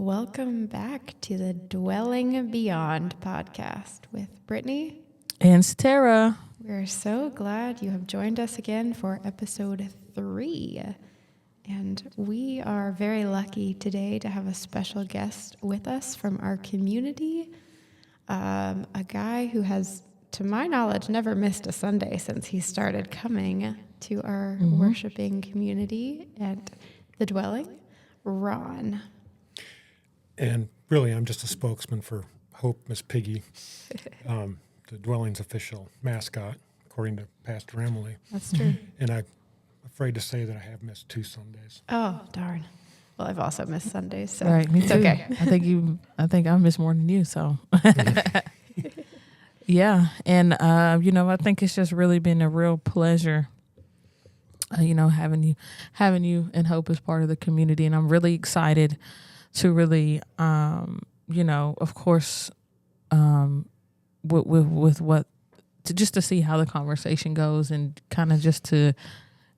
Welcome back to the Dwelling Beyond podcast with Brittany and Sarah. We're so glad you have joined us again for episode 3. And we are very lucky today to have a special guest with us from our community, a guy who has, to my knowledge, never missed a Sunday since he started coming to our worshiping community at the Dwelling, Ron. And really, I'm just a spokesman for Hope, Miss Piggy, the Dwelling's official mascot, according to Pastor Emily. That's true. And I'm afraid to say that I have missed 2 Sundays. Oh, darn. Well, I've also missed Sundays, so Right, me it's too. okay. I think I missed more than you, so. Yeah, and, I think it's just really been a real pleasure, having you and Hope as part of the community. And I'm really excited to really, of course, with what, to see how the conversation goes and kind of just to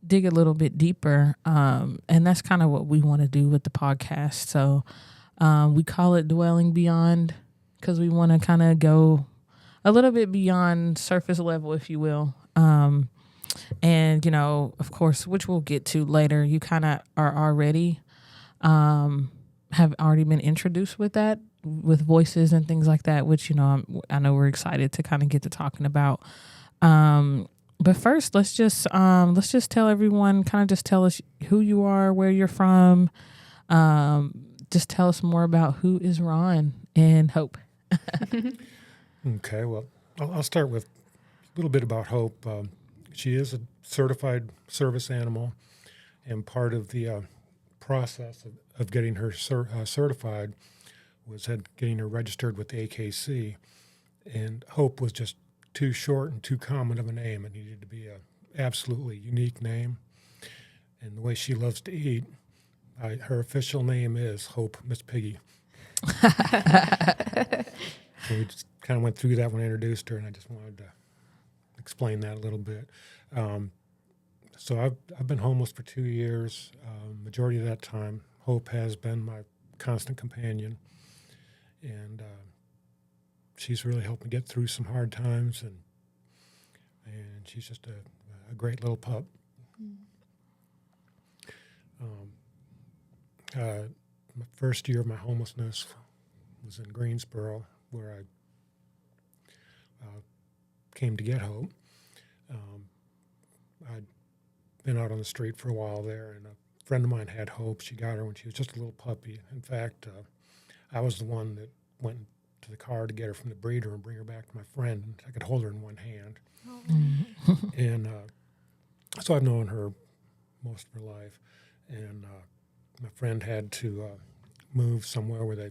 dig a little bit deeper. And that's kind of what we want to do with the podcast. So we call it Dwelling Beyond because we want to kind of go a little bit beyond surface level, if you will. And, of course, which we'll get to later, you kind of are already, have already been introduced with that, with voices and things like that, which, I know we're excited to kind of get to talking about. But first, let's just tell everyone, kind of just tell us who you are, where you're from. Just tell us more about who is Ron and Hope. Okay, well, I'll start with a little bit about Hope. She is a certified service animal, and part of the process of getting her certified was getting her registered with the AKC. And Hope was just too short and too common of a name. It needed to be an absolutely unique name. And the way she loves to eat, her official name is Hope Miss Piggy. So we just kind of went through that when I introduced her, and I just wanted to explain that a little bit. So I've been homeless for 2 years. Majority of that time, Hope has been my constant companion, and she's really helped me get through some hard times, and she's just a great little pup. My first year of my homelessness was in Greensboro, where I came to get Hope. I'd been out on the street for a while there, and a friend of mine had Hope. She got her when she was just a little puppy. In fact, I was the one that went to the car to get her from the breeder and bring her back to my friend. And I could hold her in one hand. Oh. And so I've known her most of her life. And my friend had to move somewhere where they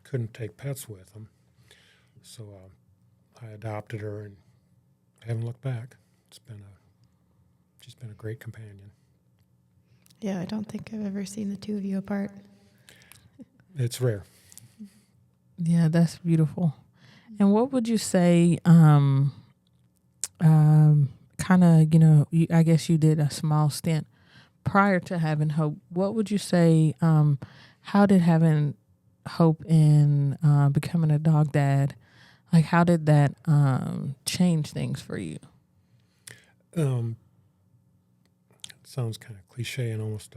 couldn't take pets with them. So I adopted her and haven't looked back. She's been a great companion. Yeah, I don't think I've ever seen the two of you apart. It's rare. Yeah, that's beautiful. And what would you say, kind of, I guess you did a small stint prior to having Hope. What would you say, how did having Hope and becoming a dog dad, like how did that change things for you? Sounds kind of cliche and almost,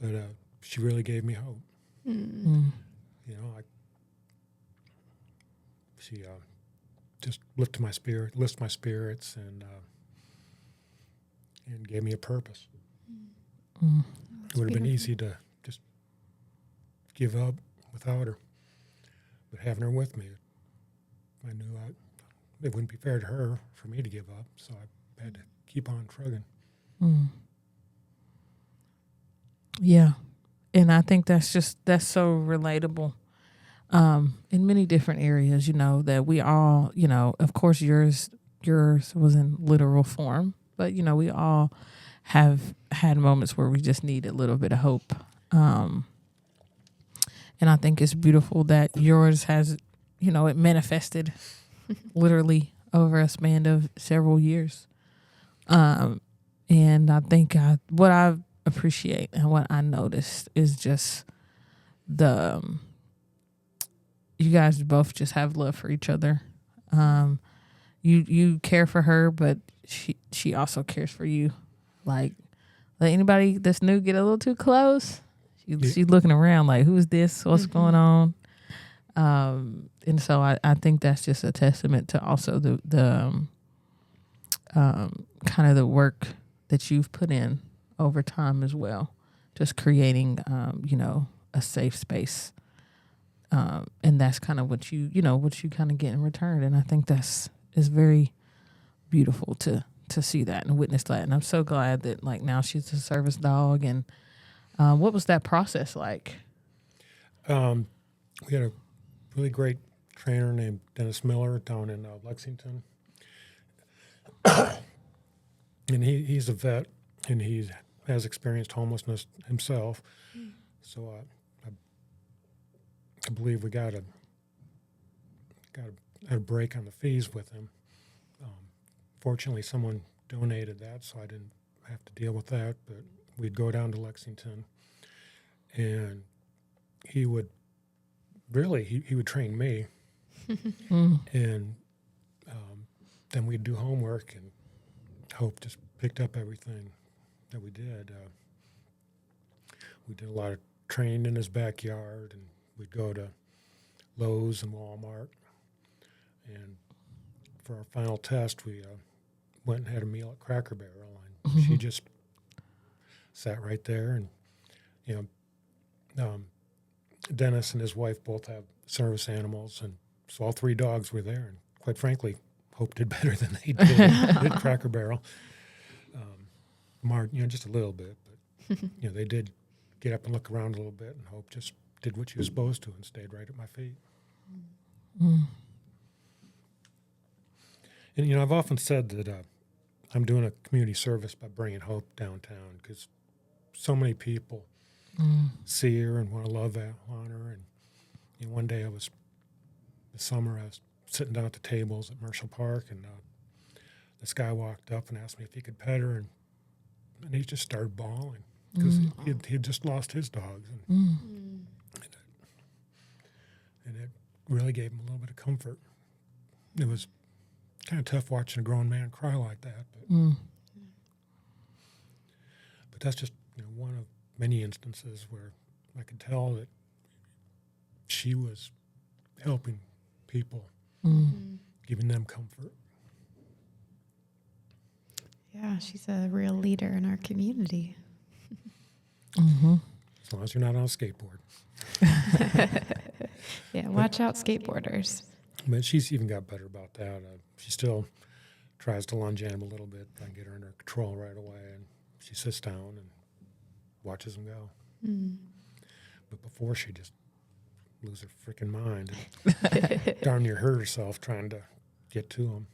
but she really gave me hope. She just lifted my spirits, and gave me a purpose. It would have been easy to just give up without her, but having her with me, I knew it wouldn't be fair to her for me to give up, so I had to keep on trugging. Yeah. And I think that's so relatable in many different areas, that we all, of course yours was in literal form, but, we all have had moments where we just need a little bit of hope. And I think it's beautiful that yours has, it manifested literally over a span of several years. And I think what I appreciate and what I noticed is just you guys both just have love for each other. You care for her, but she also cares for you. Like, let anybody that's new get a little too close. She's looking around like, who's this? What's going on? And so I think that's just a testament to also the kind of the work that you've put in over time as well. Just creating, a safe space. And that's kind of what you kind of get in return. And I think is very beautiful to see that and witness that. And I'm so glad that like now she's a service dog. And what was that process like? We had a really great trainer named Dennis Miller down in Lexington. And he's a vet, and he has experienced homelessness himself. So I believe we got a break on the fees with him. Fortunately, someone donated that, so I didn't have to deal with that. But we'd go down to Lexington, and he would train me, and then we'd do homework, and Hope just picked up everything that we did. We did a lot of training in his backyard, and we'd go to Lowe's and Walmart. And for our final test, we went and had a meal at Cracker Barrel, and she just sat right there. And Dennis and his wife both have service animals, and so all three dogs were there. And quite frankly, Hope did better than they did at Cracker Barrel. Just a little bit, but they did get up and look around a little bit, and Hope just did what she was supposed to and stayed right at my feet. And I've often said that I'm doing a community service by bringing Hope downtown, because so many people see her and want to love on her. And one day this summer, I was sitting down at the tables at Marshall Park, and this guy walked up and asked me if he could pet her, and he just started bawling because he had just lost his dogs. And it really gave him a little bit of comfort. It was kind of tough watching a grown man cry like that. But that's just one of many instances where I could tell that she was helping people, giving them comfort. Yeah, she's a real leader in our community. As long as you're not on a skateboard. Yeah, watch out, skateboarders. But she's even got better about that. She still tries to lunge jam a little bit. I can get her under control right away, and she sits down and watches them go. But before, she just lose her freaking mind and darn near hurt herself trying to get to them.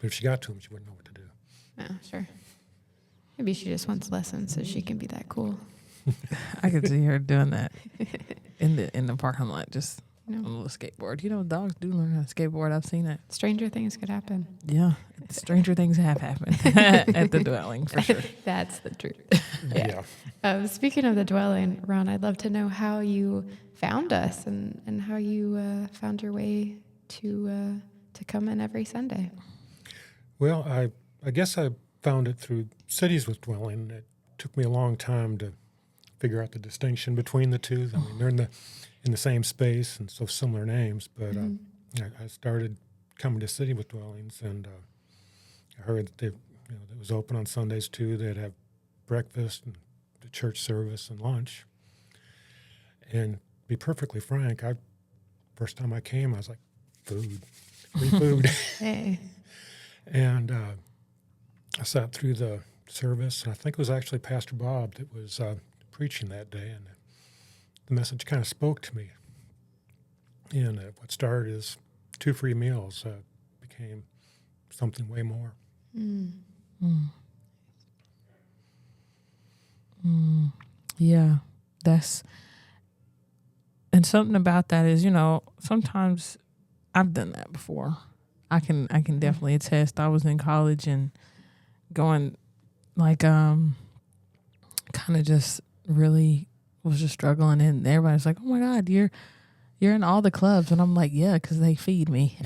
But if she got to them, she wouldn't know what to do. Oh, sure. Maybe she just wants lessons so she can be that cool. I could see her doing that in the parking lot, just on a little skateboard. Dogs do learn how to skateboard. I've seen it. Stranger things could happen. Yeah, stranger things have happened at the dwelling, for sure. That's the truth. Yeah. Speaking of the dwelling, Ron, I'd love to know how you found us and how you found your way to come in every Sunday. Well, I guess I found it through Cities with Dwelling. It took me a long time to figure out the distinction between the two. I mean, they're in the same space and so similar names, but I started coming to City with Dwellings, and I heard that it was open on Sundays too. They'd have breakfast and the church service and lunch. And to be perfectly frank, first time I came, I was like, food, free food. Hey. And I sat through the service, and I think it was actually Pastor Bob that was preaching that day, and the message kind of spoke to me. And what started as 2 free meals became something way more. Yeah, and something about that is, sometimes I've done that before. I can definitely attest. I was in college and going kind of just really was just struggling, and everybody's like, "Oh my God, you're in all the clubs," and I'm like, "Yeah, because they feed me,"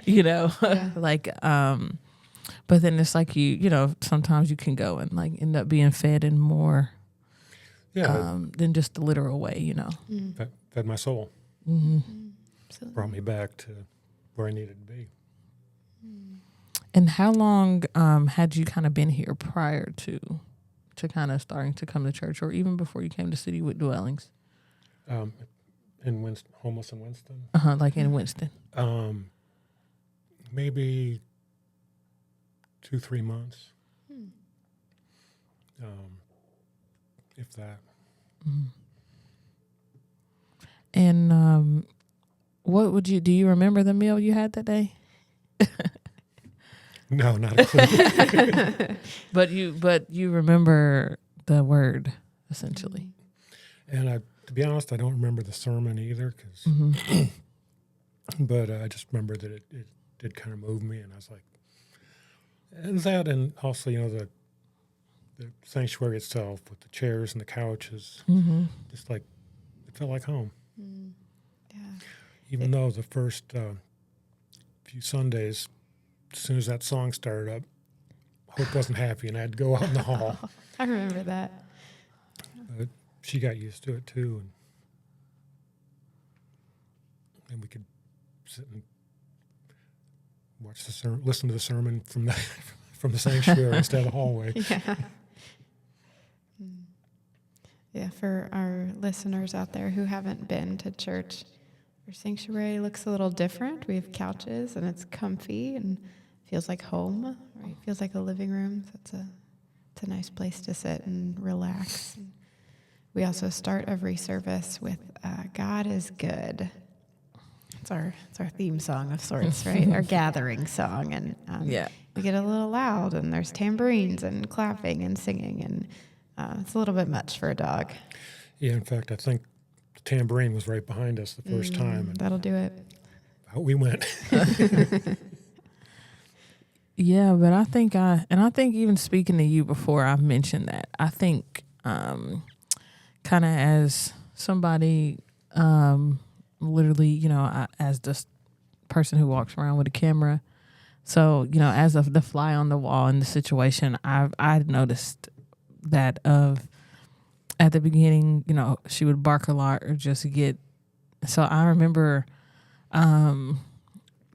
Yeah. like. But then it's like sometimes you can go and like end up being fed in more than just the literal way, Fed my soul. Mm-hmm. Absolutely. Brought me back to where I needed to be. And how long had you kind of been here prior to kind of starting to come to church, or even before you came to City with Dwellings? In Winston, homeless in Winston. Like in Winston. Maybe 2-3 months. If that. Mm-hmm. And what do you remember the meal you had that day? No, not a clue. But you remember the word essentially. And to be honest, I don't remember the sermon either, but I just remember that it did kind of move me, and I was like, and that, and also the sanctuary itself with the chairs and the couches, just like it felt like home. Yeah. Even though the first few Sundays, as soon as that song started up, Hope wasn't happy, and I had to go out in the hall. I remember that. But she got used to it too, and we could sit and watch the sermon, listen to the sermon from the sanctuary instead of the hallway. Yeah. Yeah, for our listeners out there who haven't been to church, our sanctuary looks a little different. We have couches, and it's comfy and feels like home, right? Feels like a living room. So it's a nice place to sit and relax. And we also start every service with "God is good." It's our theme song of sorts, right? Our gathering song, and we get a little loud, and there's tambourines and clapping and singing, and it's a little bit much for a dog. Yeah, in fact, I think the tambourine was right behind us the first time. And That'll do it. out we went. Yeah, but I think even speaking to you before, I've mentioned that. I think kind of as somebody, literally, as this person who walks around with a camera. So, as of the fly on the wall in the situation, I noticed that at the beginning, she would bark a lot or just get. So I remember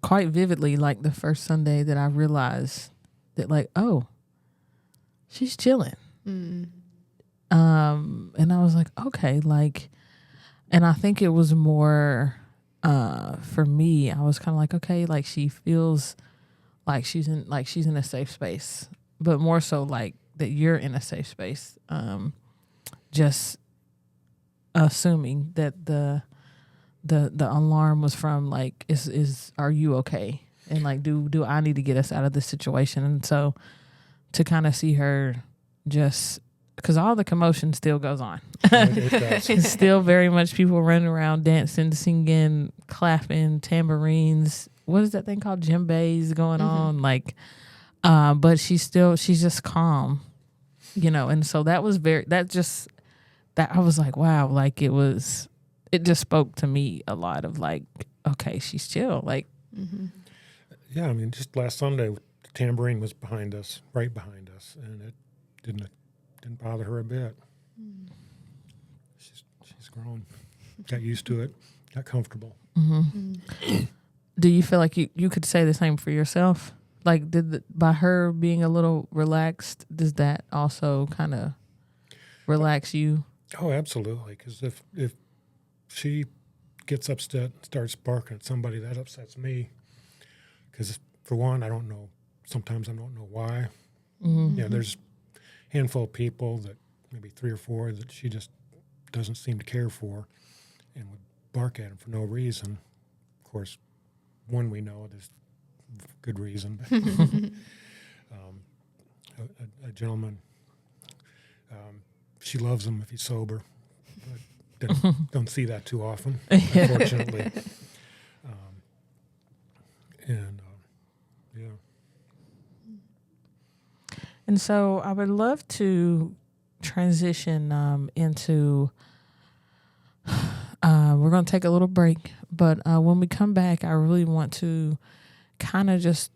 quite vividly, like the first Sunday that I realized that, like, oh, she's chilling. And I was like, okay, like, and I think it was more for me. I was kind of like, okay, like she feels like she's in a safe space, but more so like that you're in a safe space. Just assuming that the alarm was from like are you okay, and like do I need to get us out of this situation. And so to kind of see her, just because all the commotion still goes on. It does. It's still very much people running around dancing, singing, clapping, tambourines, what is that thing called, djembes going on, like but she's just calm, and so that was that I was like, wow, like it just spoke to me a lot of like, okay, she's chill. Like, Yeah, I mean, just last Sunday, the tambourine was right behind us, and it didn't bother her a bit. She's grown, got used to it, got comfortable. Do you feel like you could say the same for yourself? Like, by her being a little relaxed, does that also kind of relax you? Oh, absolutely. Because if she gets upset and starts barking at somebody, that upsets me. Because for one, I don't know. Sometimes I don't know why. There's a handful of people, that maybe 3 or 4, that she just doesn't seem to care for, and would bark at them for no reason. Of course, one we know there's good reason. A gentleman, she loves him if he's sober, but don't see that too often, unfortunately. And so I would love to transition into. We're going to take a little break, but when we come back, I really want to kind of just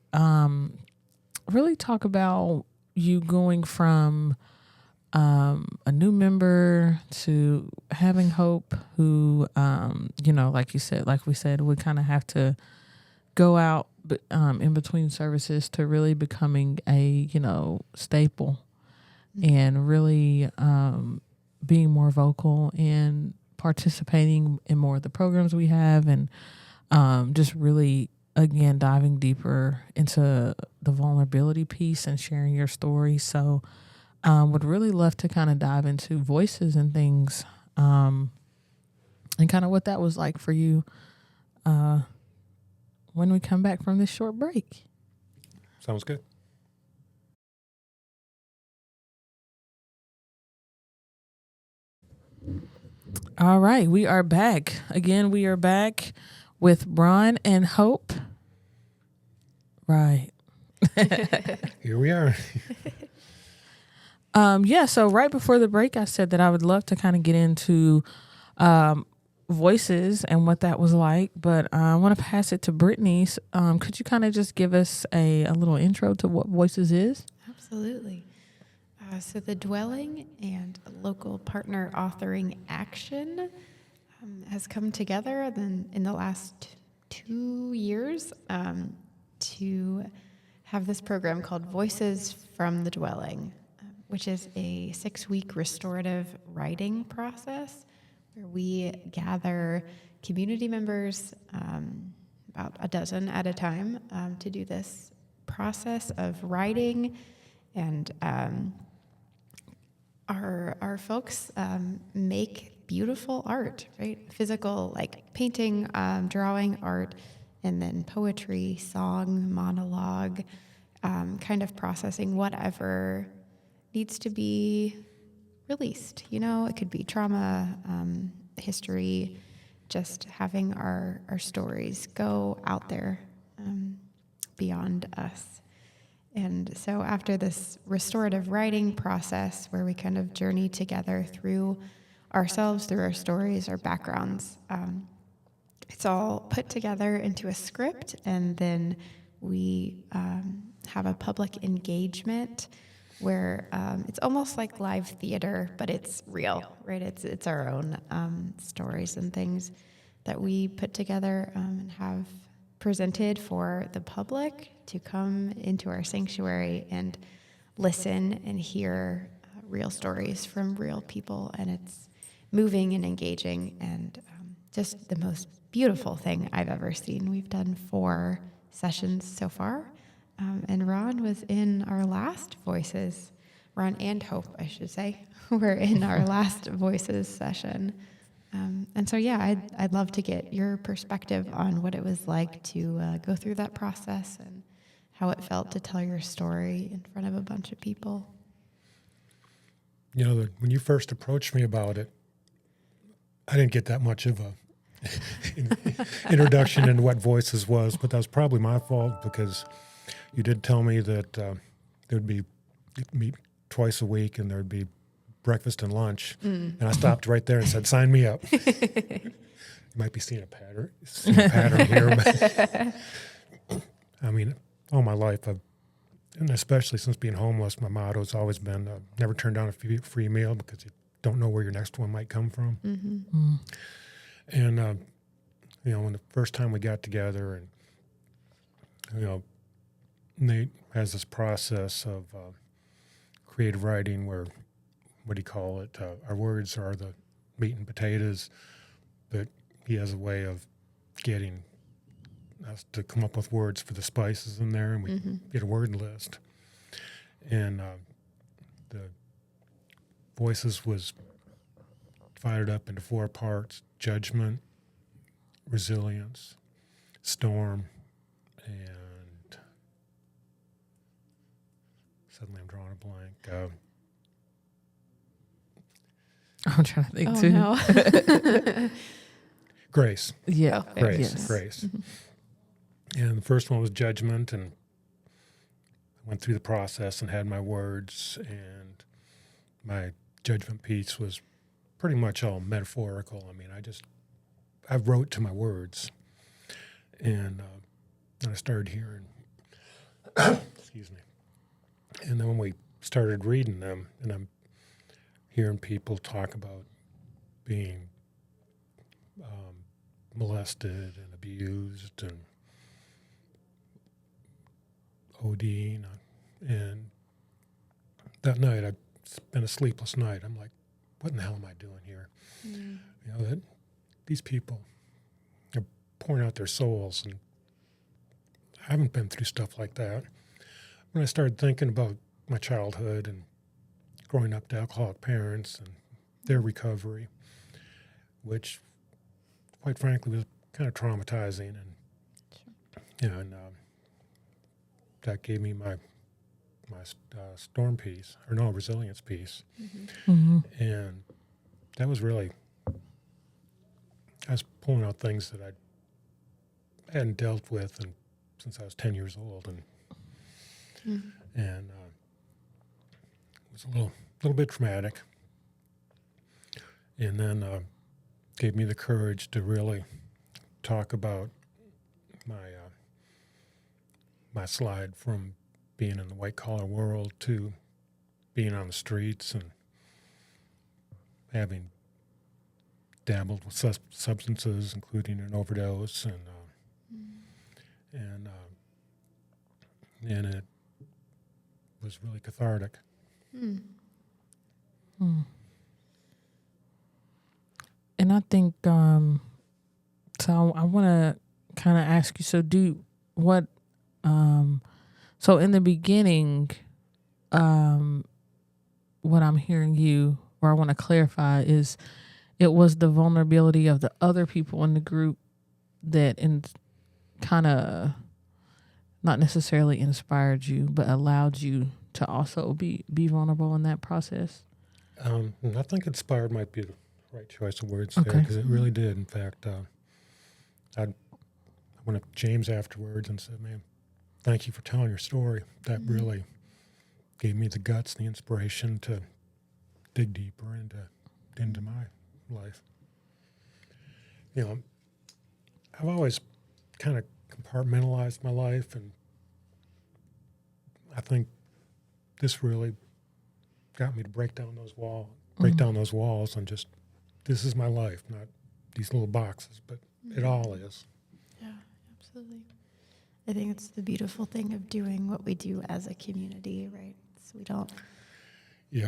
really talk about you going from a new member to having Hope, who, like we said, would kind of have to go out in between services to really becoming a, staple and really being more vocal and participating in more of the programs we have, and just really, again, diving deeper into the vulnerability piece and sharing your story. So would really love to kind of dive into voices and things, and kind of what that was like for you when we come back from this short break. Sounds good. All right, we are back. Again, we are back with Ron and Hope. Right. Here we are. So right before the break, I said that I would love to kind of get into voices and what that was like, but I want to pass it to Brittany. Could you kind of just give us a little intro to what Voices is? Absolutely. So the Dwelling and local partner authoring action has come together in the last 2 years to have this program called Voices from the Dwelling, which is a 6-week restorative writing process where we gather community members, about a dozen at a time, to do this process of writing. And our folks make beautiful art, right? Physical, like painting, drawing, art, and then poetry, song, monologue, kind of processing whatever needs to be released. It could be trauma, history, just having our stories go out there beyond us. And so after this restorative writing process where we kind of journey together through ourselves, through our stories, our backgrounds, it's all put together into a script, and then we have a public engagement where it's almost like live theater, but it's real, right? It's our own stories and things that we put together and have presented for the public to come into our sanctuary and listen and hear real stories from real people. And it's moving and engaging and just the most beautiful thing I've ever seen. We've done 4 sessions so far. And Ron was in our last Voices. Ron and Hope, I should say, were in our last Voices session. And so, yeah, I'd love to get your perspective on what it was like to go through that process and how it felt to tell your story in front of a bunch of people. When you first approached me about it, I didn't get that much of a introduction into what Voices was, but that was probably my fault because you did tell me that there'd be meet twice a week and there'd be breakfast and lunch. And I stopped right there and said, sign me up. You might be seeing a pattern here. But I mean, all my life, and especially since being homeless, my motto has always been never turn down a free meal because you don't know where your next one might come from. Mm-hmm. And, when the first time we got together and, Nate has this process of creative writing where, what do you call it? Our words are the meat and potatoes, but he has a way of getting us to come up with words for the spices in there, and we get a word list. And the Voices was divided up into 4 parts: judgment, resilience, storm, and suddenly I'm drawing a blank. I'm trying to think too. No. Grace. Yeah. Okay. Grace. Yes. Grace. And the first one was judgment, and I went through the process and had my words, and my judgment piece was pretty much all metaphorical. I mean, I wrote to my words, and I started hearing, excuse me, and then when we started reading them, and I'm hearing people talk about being molested and abused and ODing, and that night I spent a sleepless night. I'm like, what in the hell am I doing here? You know, that these people are pouring out their souls, and I haven't been through stuff like that. When I started thinking about my childhood and growing up to alcoholic parents and their recovery, which, quite frankly, was kind of traumatizing, and that gave me my storm piece, or no, resilience piece, and that was really, I was pulling out things that I hadn't dealt with since I was 10 years old, and it was a little bit traumatic, and then gave me the courage to really talk about my slide from being in the white-collar world to being on the streets and having dabbled with substances, including an overdose, and it was really cathartic. And I think, so I want to kind of ask you, so so in the beginning, what I'm hearing you, or I want to clarify, is it was the vulnerability of the other people in the group that kind of not necessarily inspired you, but allowed you to also be vulnerable in that process? I think inspired might be the right choice of words there, Okay. because it really did. In fact, I went up to James afterwards and said, man, thank you for telling your story. That really gave me the guts, the inspiration to dig deeper into my life. You know, I've always kind of compartmentalized my life, and I think this really got me to break down those walls, and just, this is my life, not these little boxes, but it all is. Yeah, absolutely. I think it's the beautiful thing of doing what we do as a community, right? So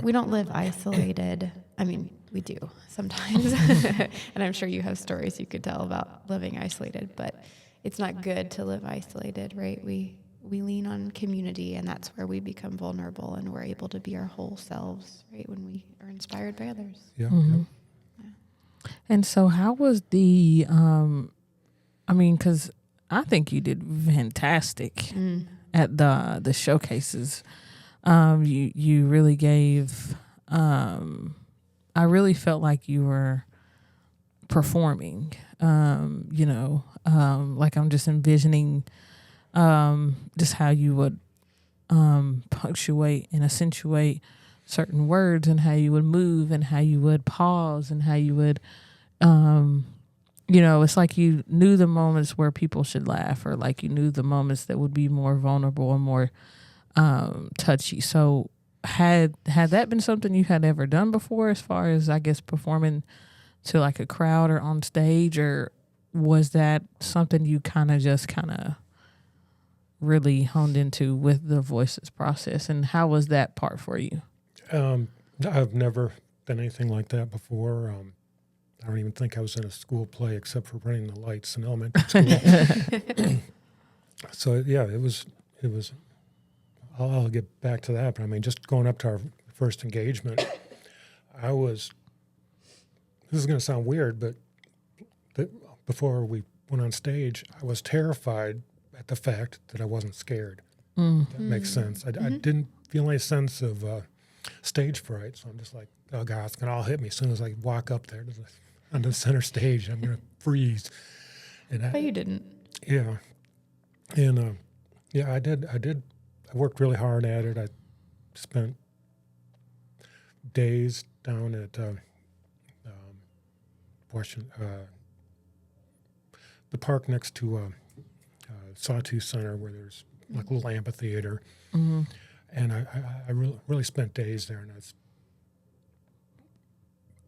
we don't live isolated. I mean, we do sometimes. And I'm sure you have stories you could tell about living isolated, but it's not good to live isolated, right? We lean on community, and that's where we become vulnerable, and we're able to be our whole selves, right? When we are inspired by others. Yeah. And so how was the, because I think you did fantastic at the showcases. You really gave, I really felt like you were performing, like I'm just envisioning just how you would punctuate and accentuate certain words, and how you would move, and how you would pause, and how you would, it's like you knew the moments where people should laugh, or like you knew the moments that would be more vulnerable and more touchy. So had that been something you had ever done before, as far as, I guess, performing to like a crowd or on stage, or was that something you kind of really honed into with the Voices process, and how was that part for you? I've never done anything like that before. I don't even think I was in a school play except for running the lights in elementary school. So yeah, it was. I'll get back to that, but I mean, just going up to our first engagement, this is going to sound weird, but before we went on stage, I was terrified at the fact that I wasn't scared. That makes sense. I didn't feel any sense of stage fright, so I'm just like, oh God, it's going to all hit me as soon as I walk up there on the center stage. I'm going to freeze. But you didn't. Yeah. And I did. I worked really hard at it. I spent days down at the park next to Sawtooth Center, where there's like a little amphitheater. Mm-hmm. And I really spent days there, and I was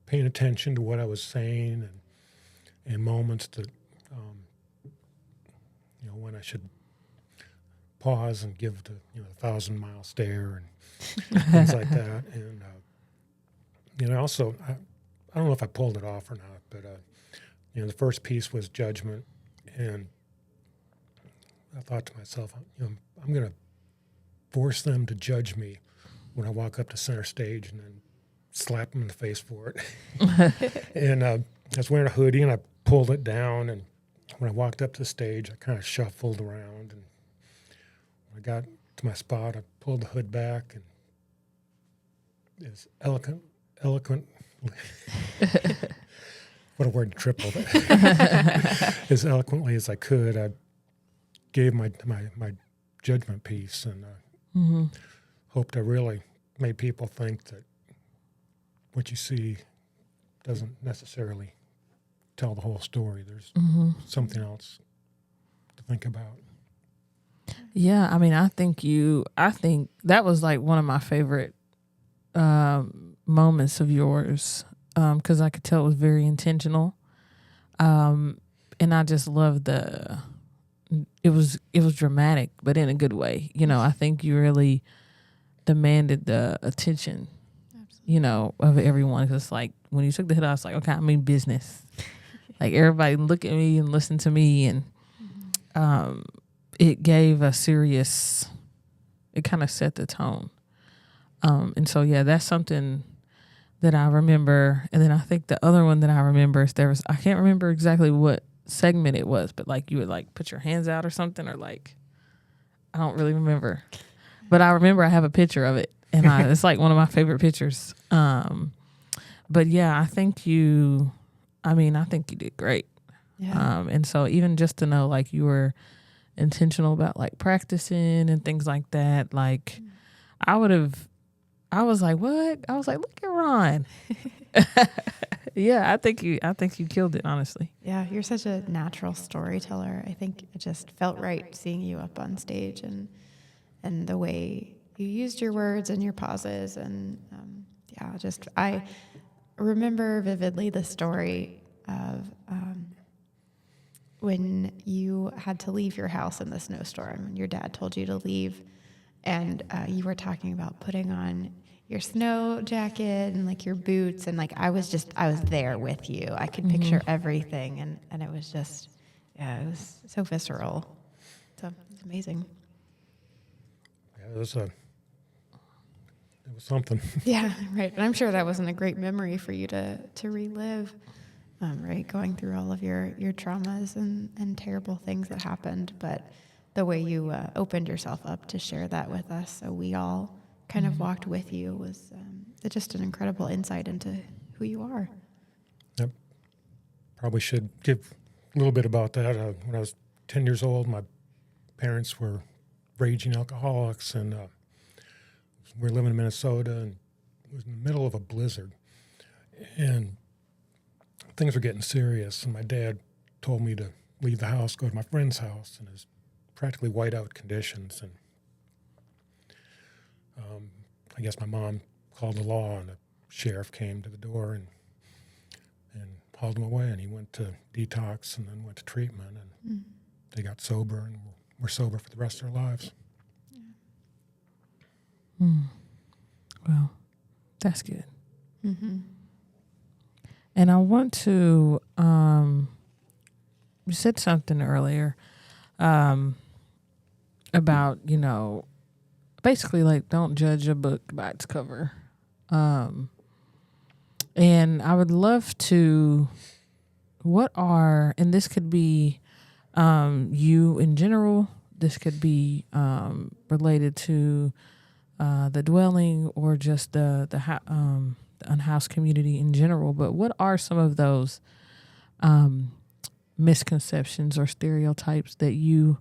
paying attention to what I was saying and moments that, when I should pause and give the 1,000-mile stare and things like that. And also, I don't know if I pulled it off or not, but the first piece was judgment, and I thought to myself, I'm going to force them to judge me when I walk up to center stage, and then slap them in the face for it. And I was wearing a hoodie, and I pulled it down, and when I walked up to the stage, I kind of shuffled around, and when I got to my spot, I pulled the hood back, and as eloquent. What a word to triple. As eloquently as I could, I gave my judgment piece, and hoped I really made people think that what you see doesn't necessarily tell the whole story. There's something else to think about. Yeah, I mean, I think that was like one of my favorite moments of yours, because I could tell it was very intentional, and I just loved it was dramatic, but in a good way. I think you really demanded the attention, of everyone. Because it's like when you took the hit, I was like, okay, I mean business. Like everybody look at me and listen to me, and it gave it kind of set the tone. And so, yeah, that's something that I remember. And then I think the other one that I remember is I can't remember exactly what segment it was, but like you would like put your hands out or something, or like, I don't really remember, but I remember I have a picture of it, and it's like one of my favorite pictures. But yeah, I think you did great. Yeah. And so even just to know, like, you were intentional about like practicing and things like that, like I was like, what? I was like, look at Ron. Yeah, I think you killed it, honestly. Yeah, you're such a natural storyteller. I think it just felt right seeing you up on stage and the way you used your words and your pauses. And I remember vividly the story of when you had to leave your house in the snowstorm, and your dad told you to leave, and you were talking about putting on your snow jacket and like your boots, and like I was there with you. I could picture everything, and it was just, it was so visceral. So it was amazing. Yeah, it was something. Yeah, right. And I'm sure that wasn't a great memory for you to relive, right? Going through all of your traumas and terrible things that happened, but the way you opened yourself up to share that with us, so we all kind of walked with you, was just an incredible insight into who you are. Yep. Probably should give a little bit about that. When I was 10 years old, my parents were raging alcoholics, and we were living in Minnesota, and it was in the middle of a blizzard, and things were getting serious, and my dad told me to leave the house, go to my friend's house, and it was practically whiteout conditions. And I guess my mom called the law, and the sheriff came to the door and hauled him away, and he went to detox and then went to treatment, and they got sober, and were sober for the rest of their lives. Well, that's good. And I want to, you said something earlier about, basically like don't judge a book by its cover. And I would love to, and this could be you in general, this could be related to the dwelling, or just the unhoused community in general, but what are some of those misconceptions or stereotypes that you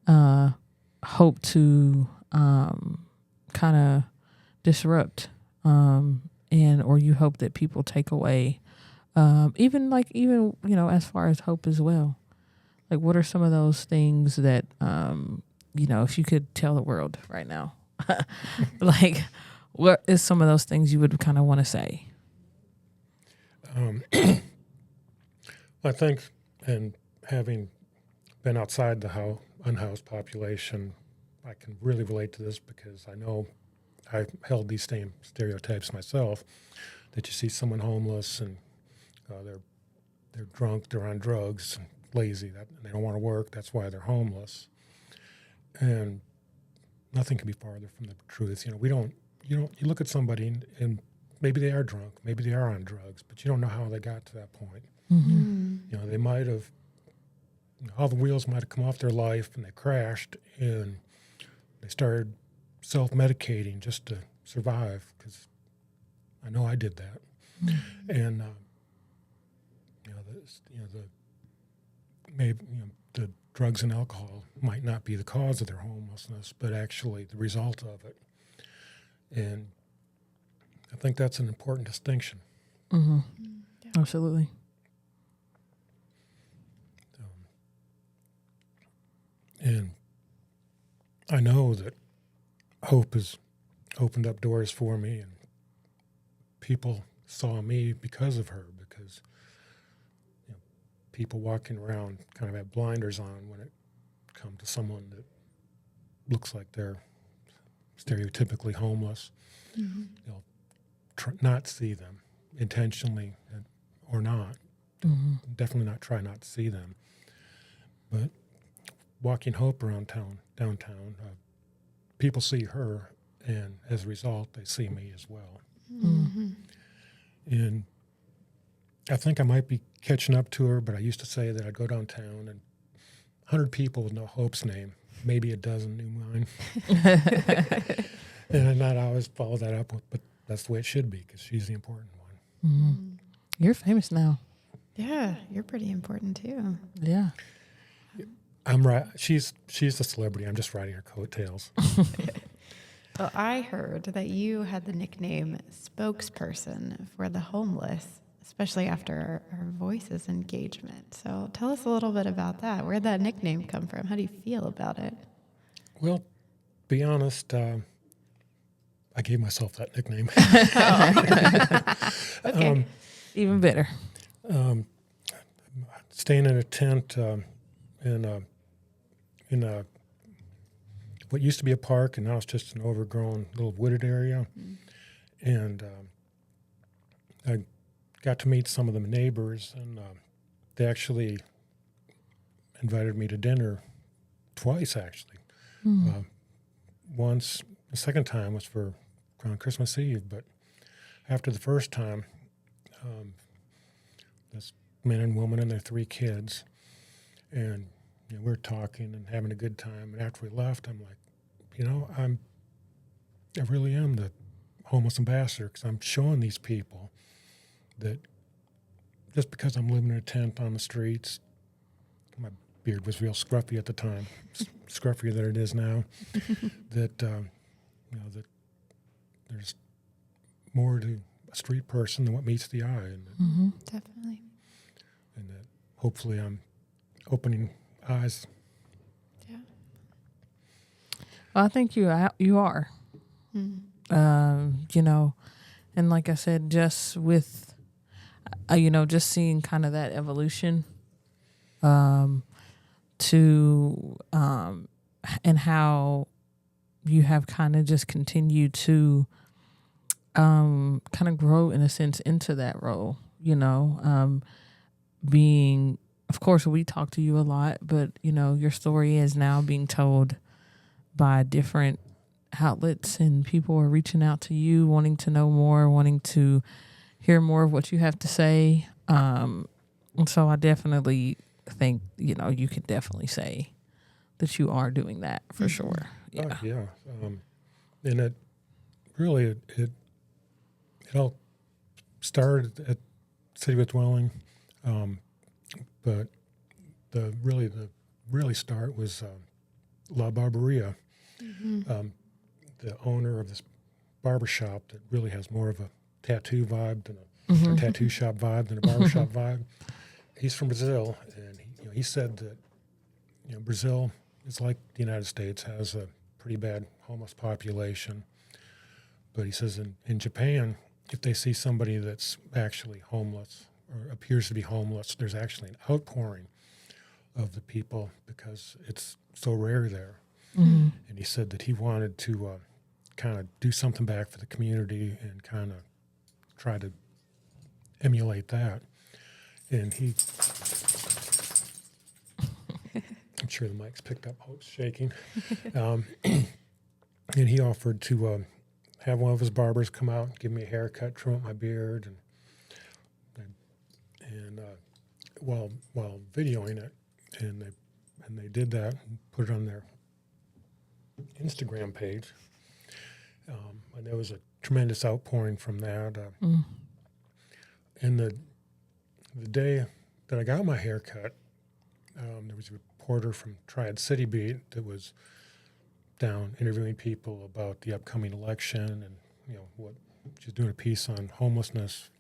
hope to kind of disrupt or you hope that people take away, even as far as hope as well? Like, what are some of those things that, if you could tell the world right now, like, what is some of those things you would kind of want to say? I think, and having been outside the unhoused population, I can really relate to this because I know I held these same stereotypes myself, that you see someone homeless and they're drunk, they're on drugs, and lazy, that they don't want to work, that's why they're homeless. And nothing can be farther from the truth. You look at somebody and maybe they are drunk, maybe they are on drugs, but you don't know how they got to that point. Mm-hmm. They might have, all the wheels might have come off their life and they crashed and they started self-medicating just to survive, because I know I did that. Mm-hmm. And the drugs and alcohol might not be the cause of their homelessness, but actually the result of it. And I think that's an important distinction. Mm-hmm. Yeah. Absolutely. And I know that hope has opened up doors for me, and people saw me because of her, because people walking around kind of have blinders on when it comes to someone that looks like they're stereotypically homeless. Mm-hmm. They'll not see them intentionally or not. Mm-hmm. Definitely not try not to see them. But walking hope around downtown, people see her, and as a result, they see me as well. Mm-hmm. And I think I might be catching up to her, but I used to say that I'd go downtown and 100 people would know Hope's name, maybe a dozen knew mine. And I'd not always follow that up with, but that's the way it should be, because she's the important one. Mm-hmm. You're famous now. Yeah, you're pretty important too. Yeah. I'm right. She's the celebrity. I'm just riding her coattails. Well, I heard that you had the nickname spokesperson for the homeless, especially after our Voices engagement. So tell us a little bit about that. Where'd that nickname come from? How do you feel about it? Well, be honest, I gave myself that nickname. Okay. Even better. Staying in a tent in what used to be a park, and now it's just an overgrown little wooded area. Mm-hmm. And I got to meet some of the neighbors, and they actually invited me to dinner twice, actually. Mm. Once, the second time was on Christmas Eve, but after the first time, this man and woman and their 3 kids, and we're talking and having a good time. And after we left, I'm like, I really am the homeless ambassador, because I'm showing these people that just because I'm living in a tent on the streets, my beard was real scruffy at the time, scruffier than it is now, that that there's more to a street person than what meets the eye, and Mm-hmm. Definitely. And that hopefully I'm opening eyes. Yeah. Well, I think you are. Mm. And like I said, just with, just seeing kind of that evolution, and how you have kind of just continued to, kind of grow in a sense into that role, being, of course, we talk to you a lot, but, your story is now being told by different outlets, and people are reaching out to you, wanting to know more, wanting to hear more of what you have to say. And so I definitely think, you can definitely say that you are doing that for mm-hmm. sure. Yeah. Yeah. And it really, it all started at City with Dwelling. But the really start was La Barberia, mm-hmm. The owner of this barbershop that really has more of a tattoo vibe than or tattoo shop vibe than a barbershop vibe. He's from Brazil, and he said that Brazil is like the United States, has a pretty bad homeless population. But he says in Japan, if they see somebody that's actually homeless or appears to be homeless, there's actually an outpouring of the people because it's so rare there. Mm-hmm. And he said that he wanted to kind of do something back for the community and kind of try to emulate that. And I'm sure the mic's picked up Hope's shaking. And he offered to have one of his barbers come out and give me a haircut, trim up my beard, and while videoing it, and they did that and put it on their Instagram page, and there was a tremendous outpouring from that. And the day that I got my haircut, there was a reporter from Triad City Beat that was down interviewing people about the upcoming election, and what she's doing a piece on homelessness,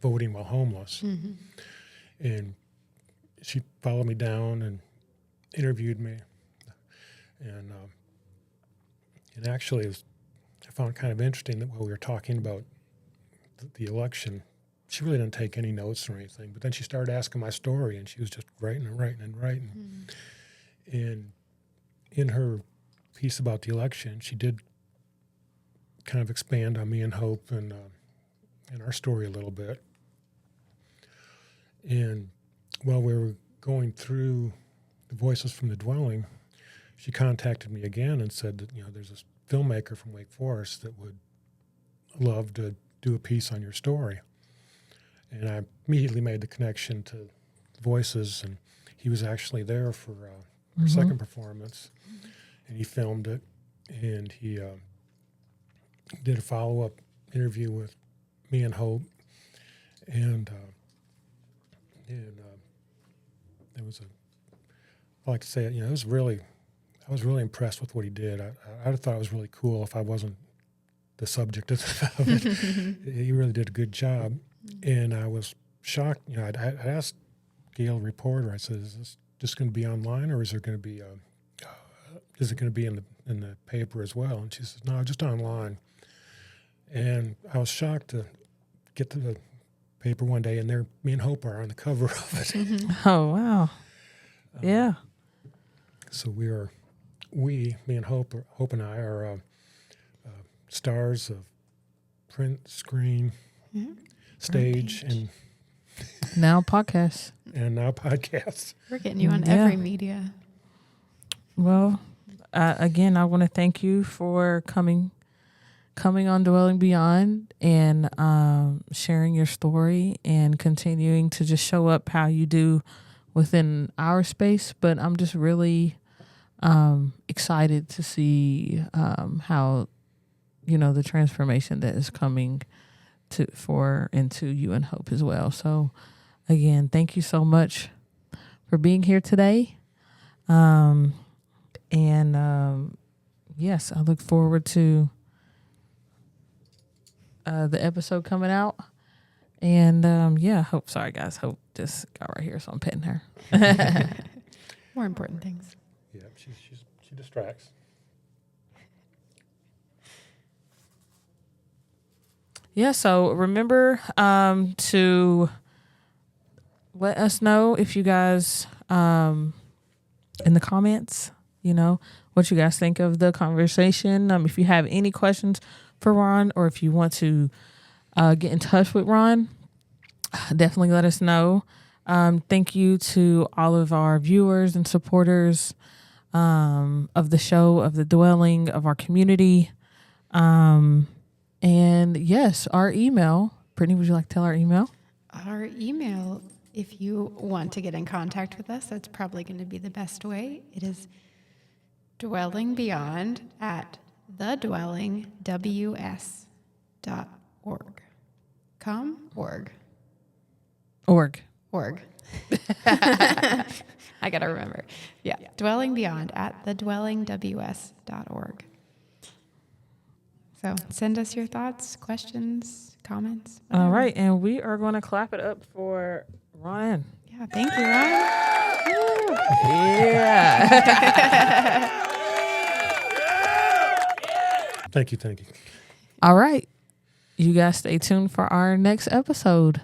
voting while homeless. Mm-hmm. And she followed me down and interviewed me, and actually I found it kind of interesting that while we were talking about the election, she really didn't take any notes or anything, but then she started asking my story, and she was just writing and writing and writing. Mm-hmm. And in her piece about the election, she did kind of expand on me and Hope and our story a little bit. And while we were going through the voices from the dwelling, she contacted me again and said that there's this filmmaker from Wake Forest that would love to do a piece on your story. And I immediately made the connection to voices, and he was actually there for our second performance, and he filmed it, and he did a follow-up interview with me and Hope, and there was I like to say it, I was really impressed with what he did. I thought it was really cool if I wasn't the subject of it. He really did a good job. And I was shocked. I asked Gail, the reporter, I said, is this just going to be online, or is it going to be in the paper as well? And she says, no, just online. And I was shocked to get to the paper one day, and me and Hope are on the cover of it. Mm-hmm. Oh, wow. Yeah. So me and Hope and I are stars of print, screen, stage, and Now podcasts. now podcasts. We're getting you on every media. Well, again, I want to thank you for coming on Dwelling Beyond and sharing your story and continuing to just show up how you do within our space. But I'm just really excited to see how the transformation that is coming into you and Hope as well. So again, thank you so much for being here today. Yes, I look forward to the episode coming out. And Hope, sorry guys, Hope just got right here, so I'm petting her. More important things. Yeah, she distracts. Yeah, so remember to let us know if you guys, in the comments, what you guys think of the conversation. If you have any questions for Ron, or if you want to get in touch with Ron, definitely let us know. Thank you to all of our viewers and supporters of the show, of the dwelling, of our community. And yes, our email. Brittany, would you like to tell our email? Our email, if you want to get in contact with us, that's probably going to be the best way. It is dwellingBeyond@thedwellingws.org. Org. I got to remember. Yeah. Dwelling Beyond @thedwellingws.org. So send us your thoughts, questions, comments. All whatever. right. And we are going to clap it up for Ryan. Yeah, thank you, Ryan. Yeah. Thank you. All right. You guys stay tuned for our next episode.